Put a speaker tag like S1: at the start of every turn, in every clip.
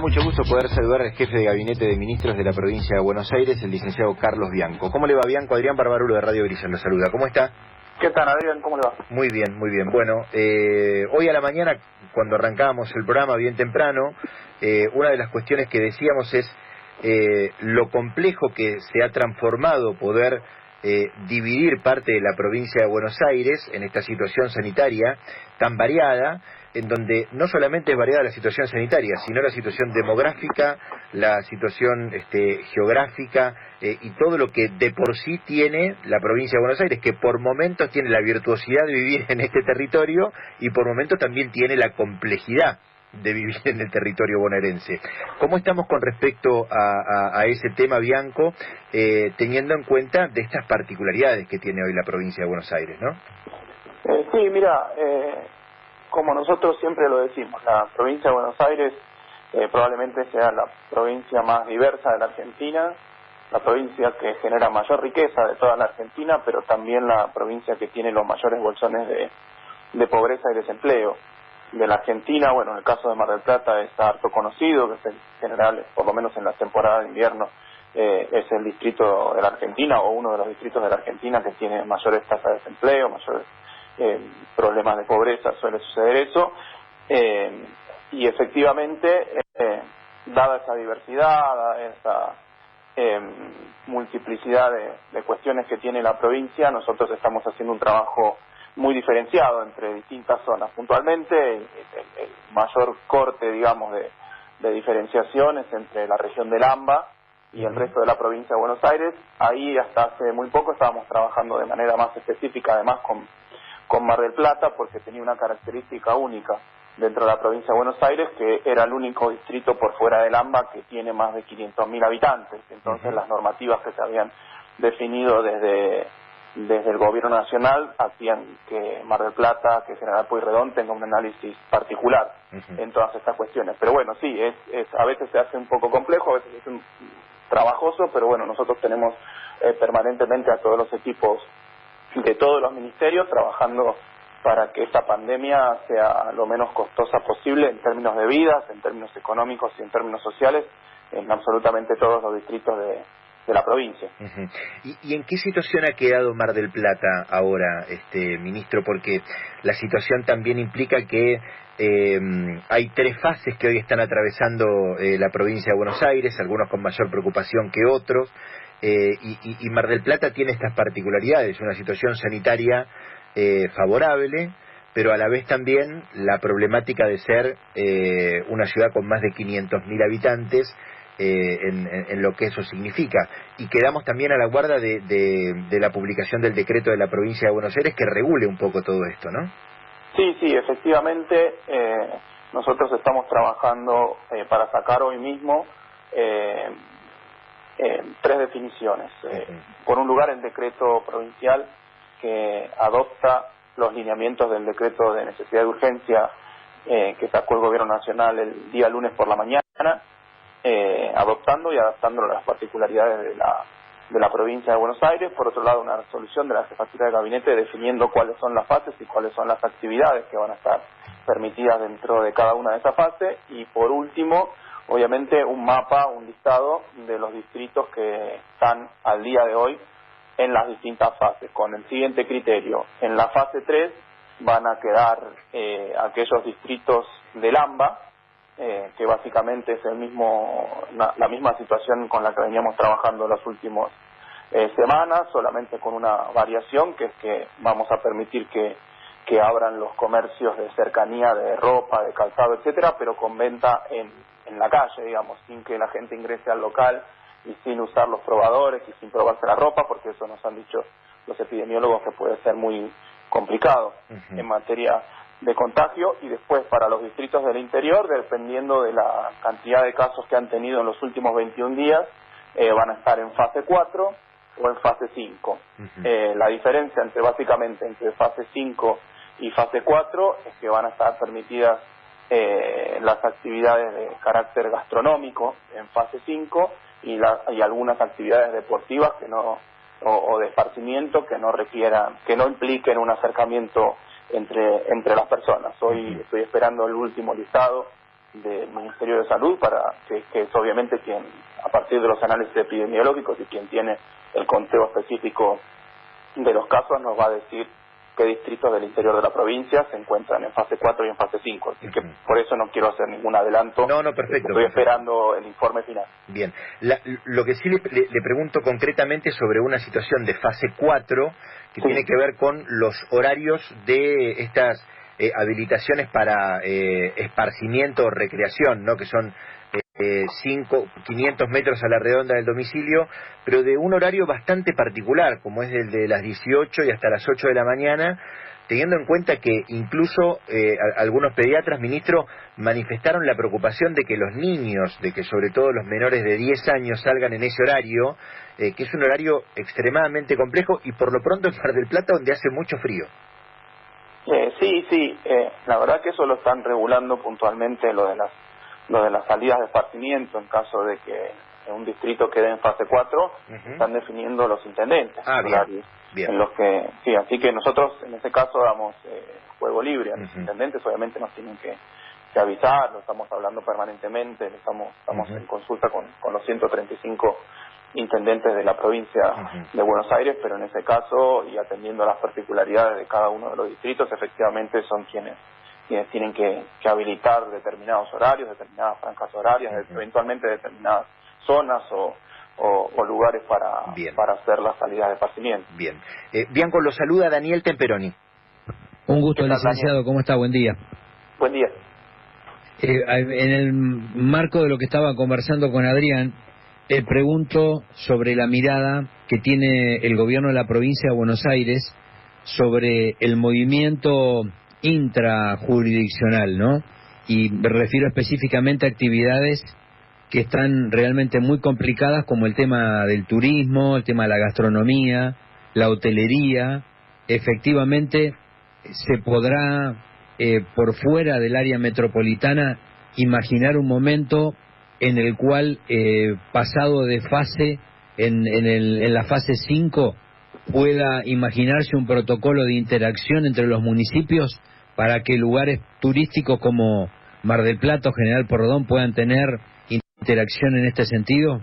S1: mucho gusto poder saludar al jefe de gabinete de ministros de la provincia de Buenos Aires, el licenciado Carlos Bianco. ¿Cómo le va, Bianco? Adrián Barbarulo de Radio Brisa lo saluda. ¿Cómo está?
S2: ¿Qué tal, Adrián? ¿Cómo le va?
S1: Muy bien, muy bien. Bueno, hoy a la mañana, cuando arrancábamos el programa bien temprano, una de las cuestiones que decíamos es lo complejo que se ha transformado poder dividir parte de la provincia de Buenos Aires en esta situación sanitaria tan variada, en donde no solamente es variada la situación sanitaria, sino la situación demográfica, la situación geográfica y todo lo que de por sí tiene la provincia de Buenos Aires, que por momentos tiene la virtuosidad de vivir en este territorio y por momentos también tiene la complejidad de vivir en el territorio bonaerense. ¿Cómo estamos con respecto a ese tema, Bianco, teniendo en cuenta de estas particularidades que tiene hoy la provincia de Buenos Aires, ¿no?
S2: Sí, mira, como nosotros siempre lo decimos, la provincia de Buenos Aires probablemente sea la provincia más diversa de la Argentina, la provincia que genera mayor riqueza de toda la Argentina, pero también la provincia que tiene los mayores bolsones de pobreza y desempleo de la Argentina. Bueno, en el caso de Mar del Plata está harto conocido, que es en general, por lo menos en la temporada de invierno, es el distrito de la Argentina, o uno de los distritos de la Argentina que tiene mayores tasas de desempleo, mayores problemas de pobreza. Suele suceder eso, y efectivamente, dada esa diversidad, dada esa multiplicidad de cuestiones que tiene la provincia, nosotros estamos haciendo un trabajo muy diferenciado entre distintas zonas. Puntualmente, el mayor corte, digamos, de diferenciaciones entre la región del AMBA y el resto de la provincia de Buenos Aires. Ahí hasta hace muy poco estábamos trabajando de manera más específica, además con Mar del Plata, porque tenía una característica única dentro de la provincia de Buenos Aires, que era el único distrito por fuera del AMBA que tiene más de 500.000 habitantes. Entonces las normativas que se habían definido desde el gobierno nacional hacían que Mar del Plata, que General Pueyrredón tenga un análisis particular en todas estas cuestiones. Pero bueno, sí, a veces se hace un poco complejo, a veces es trabajoso, pero bueno, nosotros tenemos permanentemente a todos los equipos de todos los ministerios trabajando para que esta pandemia sea lo menos costosa posible en términos de vidas, en términos económicos y en términos sociales, en absolutamente todos los distritos de la provincia.
S1: ¿Y en qué situación ha quedado Mar del Plata ahora, ministro? Porque la situación también implica que hay tres fases que hoy están atravesando la provincia de Buenos Aires, algunos con mayor preocupación que otros, y Mar del Plata tiene estas particularidades, una situación sanitaria favorable, pero a la vez también la problemática de ser una ciudad con más de 500.000 habitantes, en lo que eso significa. Y quedamos también a la guarda de la publicación del decreto de la provincia de Buenos Aires que regule un poco todo esto, ¿no?
S2: Sí, efectivamente, nosotros estamos trabajando para sacar hoy mismo tres definiciones. Por un lugar, el decreto provincial que adopta los lineamientos del decreto de necesidad de urgencia que sacó el gobierno nacional el día lunes por la mañana, adoptando y adaptándolo a las particularidades de la provincia de Buenos Aires. Por otro lado, una resolución de la jefatura de gabinete definiendo cuáles son las fases y cuáles son las actividades que van a estar permitidas dentro de cada una de esas fases. Y por último, obviamente, un mapa, un listado de los distritos que están al día de hoy en las distintas fases, con el siguiente criterio. En la fase 3 van a quedar aquellos distritos del AMBA, que básicamente es la misma situación con la que veníamos trabajando las últimas semanas, solamente con una variación, que es que vamos a permitir que abran los comercios de cercanía, de ropa, de calzado, etcétera, pero con venta en la calle, digamos, sin que la gente ingrese al local y sin usar los probadores y sin probarse la ropa, porque eso nos han dicho los epidemiólogos que puede ser muy complicado en materia de contagio. Y después, para los distritos del interior, dependiendo de la cantidad de casos que han tenido en los últimos 21 días, van a estar en fase 4 o en fase 5. La diferencia básicamente entre fase 5 y fase 4 es que van a estar permitidas las actividades de carácter gastronómico en fase 5 y algunas actividades deportivas o de esparcimiento que no impliquen un acercamiento entre las personas. Hoy estoy esperando el último listado del Ministerio de Salud, que es obviamente quien, a partir de los análisis epidemiológicos y quien tiene el conteo específico de los casos, nos va a decir qué distritos del interior de la provincia se encuentran en fase 4 y en fase 5. Así que por eso no quiero hacer ningún adelanto.
S1: No, perfecto.
S2: Estoy esperando el informe final.
S1: Bien. Lo que sí le pregunto concretamente sobre una situación de fase 4 que tiene que ver con los horarios de estas habilitaciones para esparcimiento o recreación, ¿no? Que son 500 metros a la redonda del domicilio, pero de un horario bastante particular, como es el de las 18 y hasta las 8 de la mañana, teniendo en cuenta que incluso algunos pediatras, ministro, manifestaron la preocupación de que los niños, de que sobre todo los menores de 10 años salgan en ese horario, que es un horario extremadamente complejo y por lo pronto en Mar del Plata donde hace mucho frío.
S2: Sí, la verdad que eso lo están regulando puntualmente, lo de las salidas de esparcimiento en caso de que un distrito quede en fase 4, están definiendo los intendentes.
S1: Bien.
S2: En los que, sí, así que nosotros en ese caso damos juego libre a los intendentes, obviamente nos tienen que avisar, lo estamos hablando permanentemente, estamos en consulta con los 135 intendentes de la provincia de Buenos Aires, pero en ese caso, y atendiendo a las particularidades de cada uno de los distritos, efectivamente son quienes tienen que habilitar determinados horarios, determinadas franjas horarias, eventualmente determinadas zonas o lugares para hacer las salidas de esparcimiento.
S1: Bien. Bianco, lo saluda Daniel Temperoni.
S3: Un gusto, licenciado. ¿Cómo está? Buen día.
S2: Buen día.
S3: En el marco de lo que estaba conversando con Adrián, pregunto sobre la mirada que tiene el gobierno de la provincia de Buenos Aires sobre el movimiento intrajurisdiccional, ¿no? Y me refiero específicamente a actividades que están realmente muy complicadas, como el tema del turismo, el tema de la gastronomía, la hotelería. Efectivamente, se podrá, por fuera del área metropolitana, imaginar un momento en el cual, pasado de fase, en la fase 5, pueda imaginarse un protocolo de interacción entre los municipios para que lugares turísticos como Mar del Plata o General Porredón puedan tener interacción en este sentido?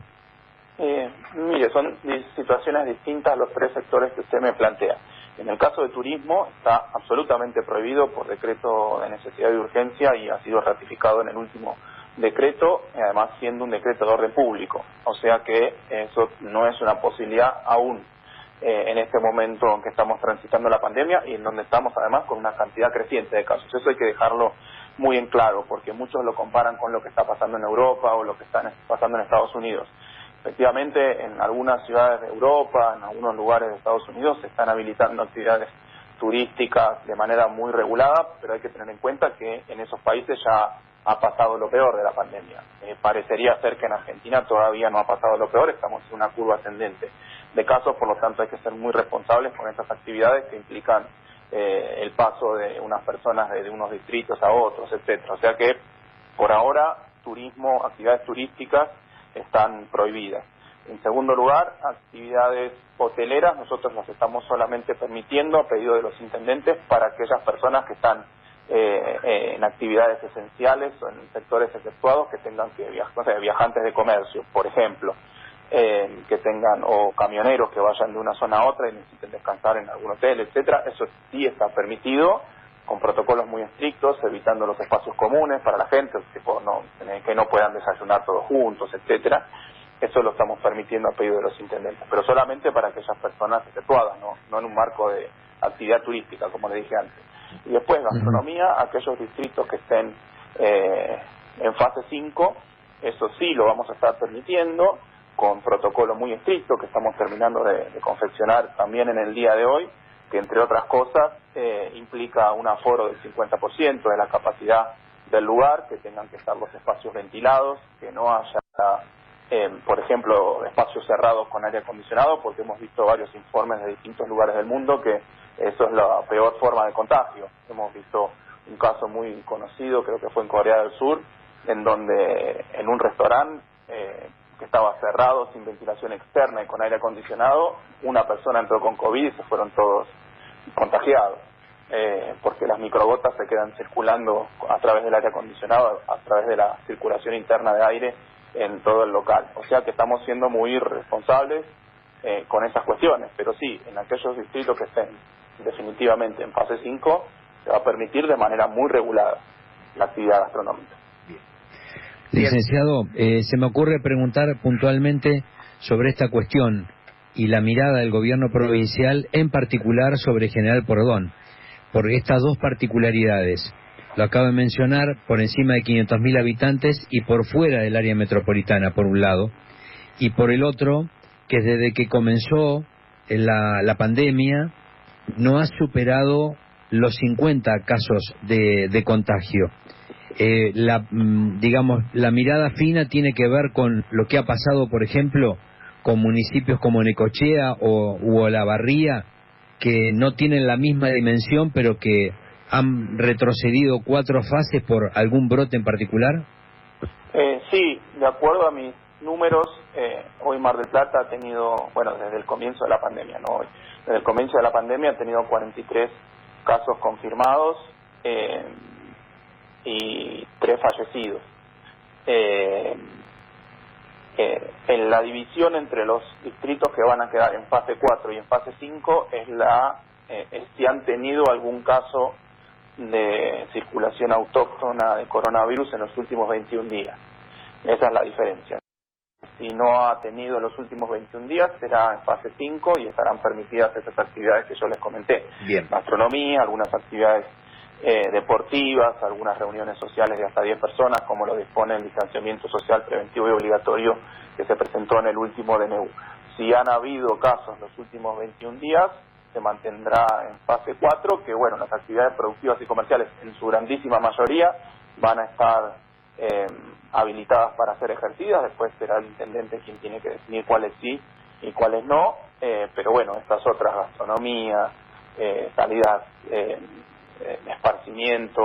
S2: Mire, son situaciones distintas a los tres sectores que usted me plantea. En el caso de turismo está absolutamente prohibido por decreto de necesidad y urgencia y ha sido ratificado en el último decreto, además siendo un decreto de orden público. O sea que eso no es una posibilidad aún en este momento en que estamos transitando la pandemia y en donde estamos además con una cantidad creciente de casos. Eso hay que dejarlo muy en claro, porque muchos lo comparan con lo que está pasando en Europa o lo que está pasando en Estados Unidos. Efectivamente, en algunas ciudades de Europa, en algunos lugares de Estados Unidos, se están habilitando actividades turísticas de manera muy regulada, pero hay que tener en cuenta que en esos países ya ha pasado lo peor de la pandemia. Parecería ser que en Argentina todavía no ha pasado lo peor, estamos en una curva ascendente de casos, por lo tanto hay que ser muy responsables con estas actividades que implican el paso de unas personas de unos distritos a otros, etcétera. O sea que, por ahora, turismo, actividades turísticas están prohibidas. En segundo lugar, actividades hoteleras, nosotros las estamos solamente permitiendo a pedido de los intendentes para aquellas personas que están en actividades esenciales o en sectores efectuados que tengan que viajar, o sea, viajantes de comercio, por ejemplo, que tengan, o camioneros que vayan de una zona a otra y necesiten descansar en algún hotel, etcétera. Eso sí está permitido, con protocolos muy estrictos, evitando los espacios comunes para la gente, que no puedan desayunar todos juntos, etcétera. Eso lo estamos permitiendo a pedido de los intendentes, pero solamente para aquellas personas efectuadas, no en un marco de actividad turística, como le dije antes. Y después, gastronomía, aquellos distritos que estén en fase 5, eso sí lo vamos a estar permitiendo, con protocolo muy estricto que estamos terminando de confeccionar también en el día de hoy, que entre otras cosas implica un aforo del 50% de la capacidad del lugar, que tengan que estar los espacios ventilados, que no haya, por ejemplo, espacios cerrados con aire acondicionado, porque hemos visto varios informes de distintos lugares del mundo que eso es la peor forma de contagio. Hemos visto un caso muy conocido, creo que fue en Corea del Sur, en donde en un restaurante que estaba cerrado, sin ventilación externa y con aire acondicionado, una persona entró con COVID y se fueron todos contagiados. porque las microgotas se quedan circulando a través del aire acondicionado, a través de la circulación interna de aire en todo el local. O sea que estamos siendo muy responsables con esas cuestiones, pero sí, en aquellos distritos que estén definitivamente en fase 5, se va a permitir de manera muy regulada la actividad gastronómica.
S3: Licenciado, se me ocurre preguntar puntualmente sobre esta cuestión y la mirada del gobierno provincial, en particular sobre General Porredón, por estas dos particularidades. Lo acabo de mencionar, por encima de 500.000 habitantes y por fuera del área metropolitana, por un lado, y por el otro, que desde que comenzó la pandemia no ha superado los 50 casos de contagio. La mirada fina tiene que ver con lo que ha pasado, por ejemplo, con municipios como Necochea u Olavarría, que no tienen la misma dimensión, pero que han retrocedido 4 fases por algún brote en particular.
S2: Sí, de acuerdo a mis números, hoy Mar del Plata ha tenido, desde el comienzo de la pandemia, no hoy, desde el comienzo de la pandemia ha tenido 43 casos confirmados y 3 fallecidos. En la división entre los distritos que van a quedar en fase 4 y en fase 5 es si han tenido algún caso de circulación autóctona de coronavirus en los últimos 21 días. Esa es la diferencia. Si no ha tenido los últimos 21 días, será en fase 5 y estarán permitidas esas actividades que yo les comenté.
S1: Bien.
S2: Gastronomía, algunas actividades deportivas, algunas reuniones sociales de hasta 10 personas, como lo dispone el distanciamiento social preventivo y obligatorio que se presentó en el último DNU. Si han habido casos en los últimos 21 días, se mantendrá en fase 4, que las actividades productivas y comerciales en su grandísima mayoría van a estar habilitadas para ser ejercidas. Después será el intendente quien tiene que definir cuáles sí y cuáles no, pero estas otras, gastronomía, salidas de esparcimiento,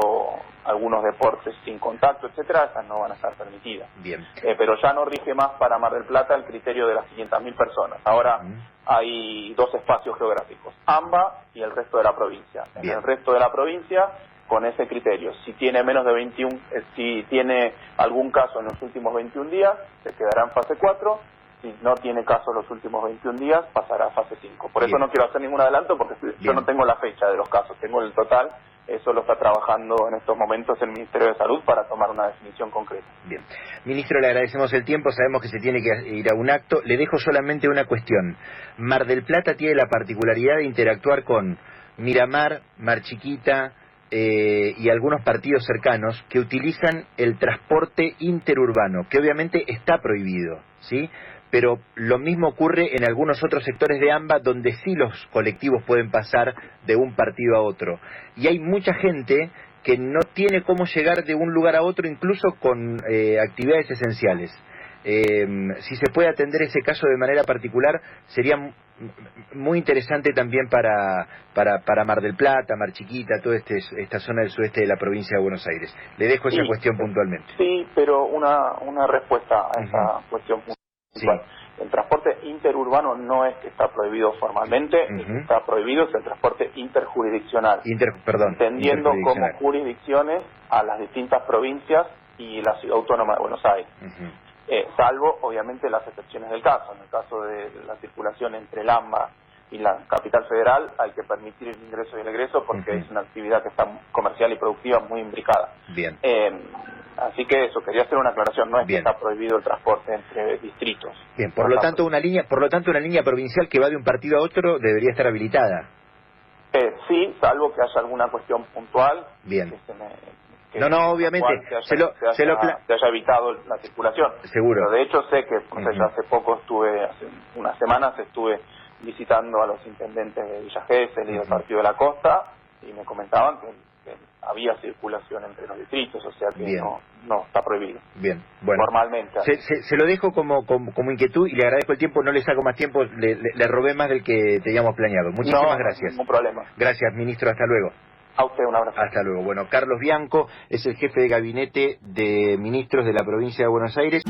S2: algunos deportes sin contacto, etcétera, esas no van a estar permitidas.
S1: Bien.
S2: Pero ya no rige más para Mar del Plata el criterio de las 500.000 personas. Ahora hay 2 espacios geográficos, AMBA y el resto de la provincia.
S1: Bien.
S2: En el resto de la provincia, con ese criterio, si tiene menos de 21, si tiene algún caso en los últimos 21 días, se quedará en fase 4. Si no tiene caso los últimos 21 días, pasará a fase 5. Por eso no quiero hacer ningún adelanto, porque yo no tengo la fecha de los casos, tengo el total. Eso lo está trabajando en estos momentos el Ministerio de Salud para tomar una definición concreta.
S1: Bien. Ministro, le agradecemos el tiempo, sabemos que se tiene que ir a un acto. Le dejo solamente una cuestión. Mar del Plata tiene la particularidad de interactuar con Miramar, Mar Chiquita y algunos partidos cercanos que utilizan el transporte interurbano, que obviamente está prohibido, ¿sí? Pero lo mismo ocurre en algunos otros sectores de AMBA donde sí los colectivos pueden pasar de un partido a otro. Y hay mucha gente que no tiene cómo llegar de un lugar a otro, incluso con actividades esenciales. Si se puede atender ese caso de manera particular, sería muy interesante también para Mar del Plata, Mar Chiquita, toda esta zona del sudeste de la provincia de Buenos Aires. Le dejo esa cuestión puntualmente.
S2: Sí, pero una respuesta a esa cuestión puntual. Sí. El transporte interurbano no es que está prohibido formalmente, el que está prohibido es el transporte interjurisdiccional, entendiendo como jurisdicciones a las distintas provincias y la Ciudad Autónoma de Buenos Aires, salvo obviamente las excepciones del caso. En el caso de la circulación entre el AMBA y la capital federal hay que permitir el ingreso y el egreso porque es una actividad que está comercial y productiva muy imbricada.
S1: Bien.
S2: Así que eso, quería hacer una aclaración, no es que está prohibido el transporte entre distritos.
S1: Bien, por lo tanto una línea provincial que va de un partido a otro debería estar habilitada.
S2: Sí, salvo que haya alguna cuestión puntual.
S1: Bien.
S2: Que
S1: obviamente se
S2: haya evitado la circulación.
S1: Seguro.
S2: Pero de hecho sé que ya hace poco hace unas semanas estuve visitando a los intendentes de Villa Gesell y del Partido de la Costa y me comentaban que había circulación entre los distritos, o sea que no está prohibido.
S1: Bien, bueno.
S2: Formalmente.
S1: Se lo dejo como inquietud y le agradezco el tiempo, no le saco más tiempo, le robé más del que teníamos planeado. Muchísimas gracias.
S2: No, ningún problema.
S1: Gracias, ministro, hasta luego.
S2: A usted un abrazo.
S1: Hasta luego. Bueno, Carlos Bianco es el jefe de gabinete de ministros de la provincia de Buenos Aires.